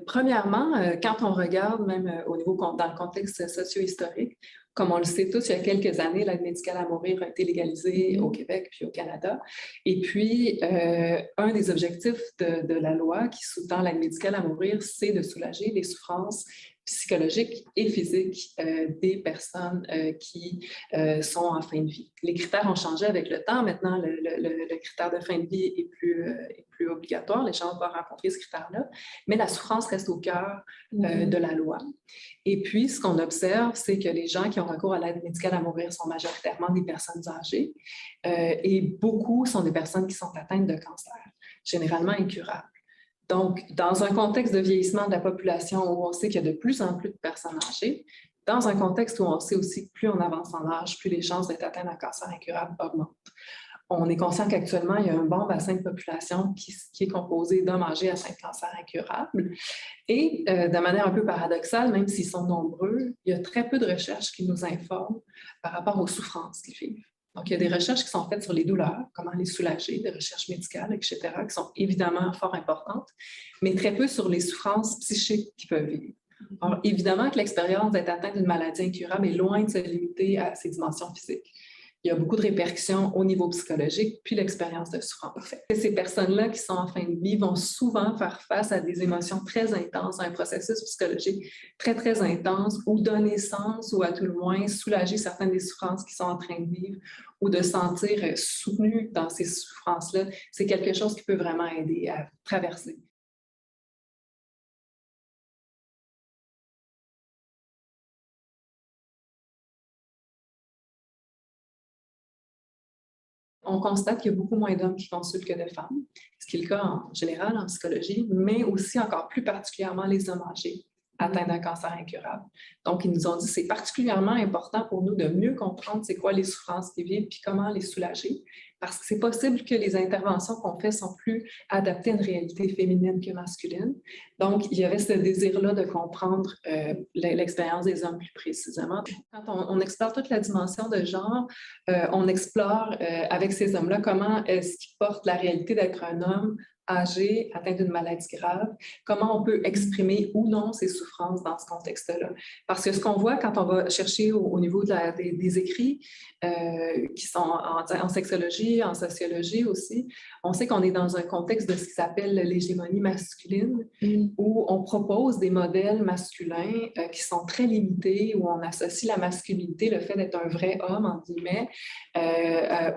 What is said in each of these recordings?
Premièrement, quand on regarde même au niveau dans le contexte socio-historique, comme on le sait tous, il y a quelques années, l'aide médicale à mourir a été légalisée au Québec puis au Canada. Et puis, un des objectifs de la loi qui sous-tend l'aide médicale à mourir, c'est de soulager les souffrances psychologiques et physiques des personnes qui sont en fin de vie. Les critères ont changé avec le temps. Maintenant, le critère de fin de vie est plus obligatoire. Les gens doivent rencontrer ce critère-là, mais la souffrance reste au cœur de la loi. Et puis, ce qu'on observe, c'est que les gens qui ont recours à l'aide médicale à mourir sont majoritairement des personnes âgées et beaucoup sont des personnes qui sont atteintes de cancer, généralement incurables. Donc, dans un contexte de vieillissement de la population où on sait qu'il y a de plus en plus de personnes âgées, dans un contexte où on sait aussi que plus on avance en âge, plus les chances d'être atteint d'un cancer incurable augmentent. On est conscient qu'actuellement, il y a un bon bassin de population qui est composé d'hommes âgés atteints de cancer incurable. Et de manière un peu paradoxale, même s'ils sont nombreux, il y a très peu de recherches qui nous informent par rapport aux souffrances qu'ils vivent. Donc, il y a des recherches qui sont faites sur les douleurs, comment les soulager, des recherches médicales, etc., qui sont évidemment fort importantes, mais très peu sur les souffrances psychiques qu'ils peuvent vivre. Alors, évidemment que l'expérience d'être atteint d'une maladie incurable est loin de se limiter à ses dimensions physiques. Il y a beaucoup de répercussions au niveau psychologique, puis l'expérience de souffrance. Ces personnes-là qui sont en fin de vie vont souvent faire face à des émotions très intenses, à un processus psychologique très, très intense, ou donner sens, ou à tout le moins soulager certaines des souffrances qu'ils sont en train de vivre, ou de se sentir soutenus dans ces souffrances-là. C'est quelque chose qui peut vraiment aider à traverser. On constate qu'il y a beaucoup moins d'hommes qui consultent que de femmes, ce qui est le cas en général en psychologie, mais aussi encore plus particulièrement les hommes âgés atteints d'un cancer incurable. Donc, ils nous ont dit que c'est particulièrement important pour nous de mieux comprendre c'est quoi les souffrances qu'ils vivent puis comment les soulager, parce que c'est possible que les interventions qu'on fait sont plus adaptées à une réalité féminine que masculine. Donc, il y avait ce désir-là de comprendre l'expérience des hommes plus précisément. Quand on explore toute la dimension de genre, on explore avec ces hommes-là comment est-ce qu'ils portent la réalité d'être un homme âgé, atteint d'une maladie grave, comment on peut exprimer ou non ses souffrances dans ce contexte-là. Parce que ce qu'on voit quand on va chercher au niveau des écrits qui sont en sexologie, en sociologie aussi, on sait qu'on est dans un contexte de ce qui s'appelle l'hégémonie masculine, où on propose des modèles masculins qui sont très limités, où on associe la masculinité, le fait d'être un vrai homme, en guillemets,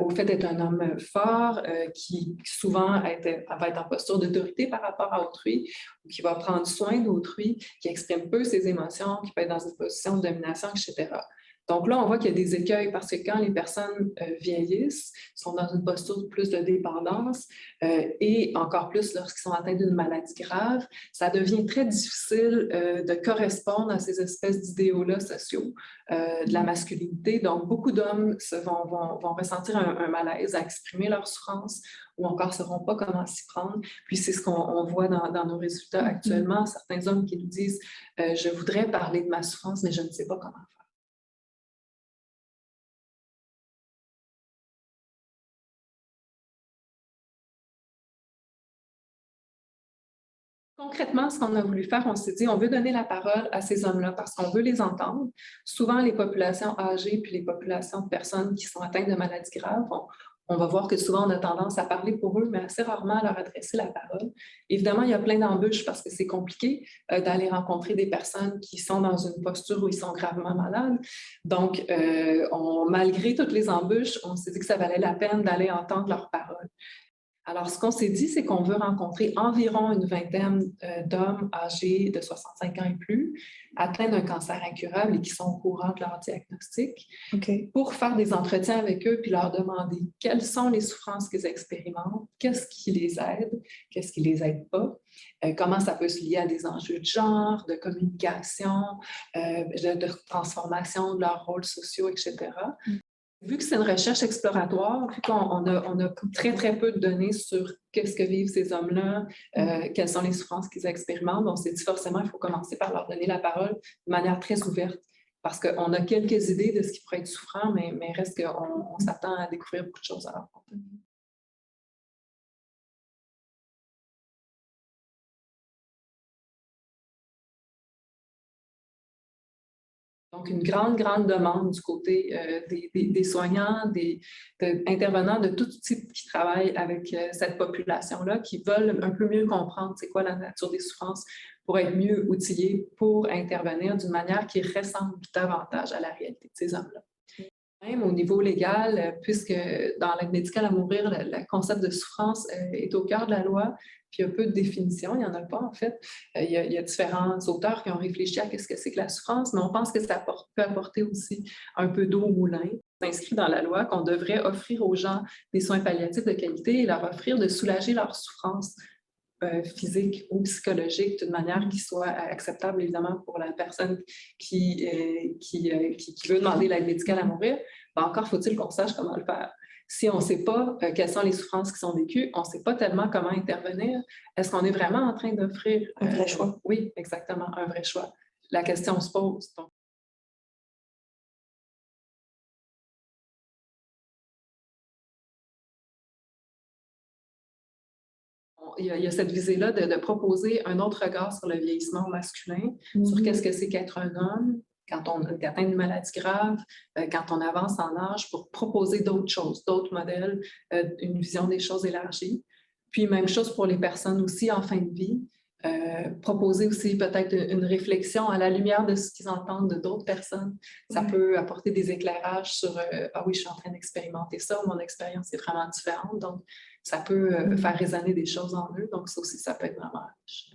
au fait d'être un homme fort, qui souvent va être en posture d'autorité par rapport à autrui, ou qui va prendre soin d'autrui, qui exprime peu ses émotions, qui peut être dans une position de domination, etc. Donc là, on voit qu'il y a des écueils parce que quand les personnes vieillissent, sont dans une posture plus de dépendance et encore plus lorsqu'ils sont atteints d'une maladie grave, ça devient très difficile de correspondre à ces espèces d'idéaux-là sociaux de la masculinité. Donc, beaucoup d'hommes vont ressentir un malaise à exprimer leur souffrance ou encore ne sauront pas comment s'y prendre. Puis c'est ce qu'on voit dans nos résultats actuellement. Certains hommes qui nous disent je voudrais parler de ma souffrance, mais je ne sais pas comment faire. Concrètement, ce qu'on a voulu faire, on s'est dit, on veut donner la parole à ces hommes-là parce qu'on veut les entendre. Souvent, les populations âgées puis les populations de personnes qui sont atteintes de maladies graves, on va voir que souvent, on a tendance à parler pour eux, mais assez rarement à leur adresser la parole. Évidemment, il y a plein d'embûches parce que c'est compliqué d'aller rencontrer des personnes qui sont dans une posture où ils sont gravement malades. Donc, malgré toutes les embûches, on s'est dit que ça valait la peine d'aller entendre leurs paroles. Alors, ce qu'on s'est dit, c'est qu'on veut rencontrer environ une vingtaine d'hommes âgés de 65 ans et plus, atteints d'un cancer incurable et qui sont au courant de leur diagnostic, pour faire des entretiens avec eux puis leur demander quelles sont les souffrances qu'ils expérimentent, qu'est-ce qui les aide, qu'est-ce qui les aide pas, comment ça peut se lier à des enjeux de genre, de communication, de transformation de leurs rôles sociaux, etc. Vu que c'est une recherche exploratoire, vu qu'on a très, très peu de données sur qu'est-ce que vivent ces hommes-là, quelles sont les souffrances qu'ils expérimentent, on s'est dit forcément, il faut commencer par leur donner la parole de manière très ouverte. Parce qu'on a quelques idées de ce qui pourrait être souffrant, mais reste qu'on s'attend à découvrir beaucoup de choses à leur propos. Donc, une grande, grande demande du côté des soignants, des intervenants de tout type qui travaillent avec cette population-là, qui veulent un peu mieux comprendre c'est quoi la nature des souffrances pour être mieux outillés pour intervenir d'une manière qui ressemble davantage à la réalité de ces hommes-là. Même au niveau légal, puisque dans l'aide médicale à mourir, le concept de souffrance est au cœur de la loi, puis il y a peu de définitions, il n'y en a pas en fait. Il y a différents auteurs qui ont réfléchi à ce que c'est que la souffrance, mais on pense que ça peut apporter aussi un peu d'eau au moulin. C'est inscrit dans la loi qu'on devrait offrir aux gens des soins palliatifs de qualité et leur offrir de soulager leur souffrance physique ou psychologique d'une manière qui soit acceptable, évidemment, pour la personne qui veut demander l'aide médicale à mourir. Ben, encore faut-il qu'on sache comment le faire. Si on ne sait pas quelles sont les souffrances qui sont vécues, on ne sait pas tellement comment intervenir. Est-ce qu'on est vraiment en train d'offrir un vrai choix? Oui, exactement, un vrai choix. La question se pose. Donc, il y a cette visée-là de proposer un autre regard sur le vieillissement masculin, sur qu'est-ce que c'est qu'être un homme quand on atteint une maladie grave, quand on avance en âge, pour proposer d'autres choses, d'autres modèles, une vision des choses élargie. Puis même chose pour les personnes aussi en fin de vie, proposer aussi peut-être une réflexion à la lumière de ce qu'ils entendent de d'autres personnes. Ça peut apporter des éclairages sur ah oui, je suis en train d'expérimenter ça, mon expérience est vraiment différente. Donc, ça peut faire résonner des choses en eux. Donc, ça aussi, ça peut être vraiment riche.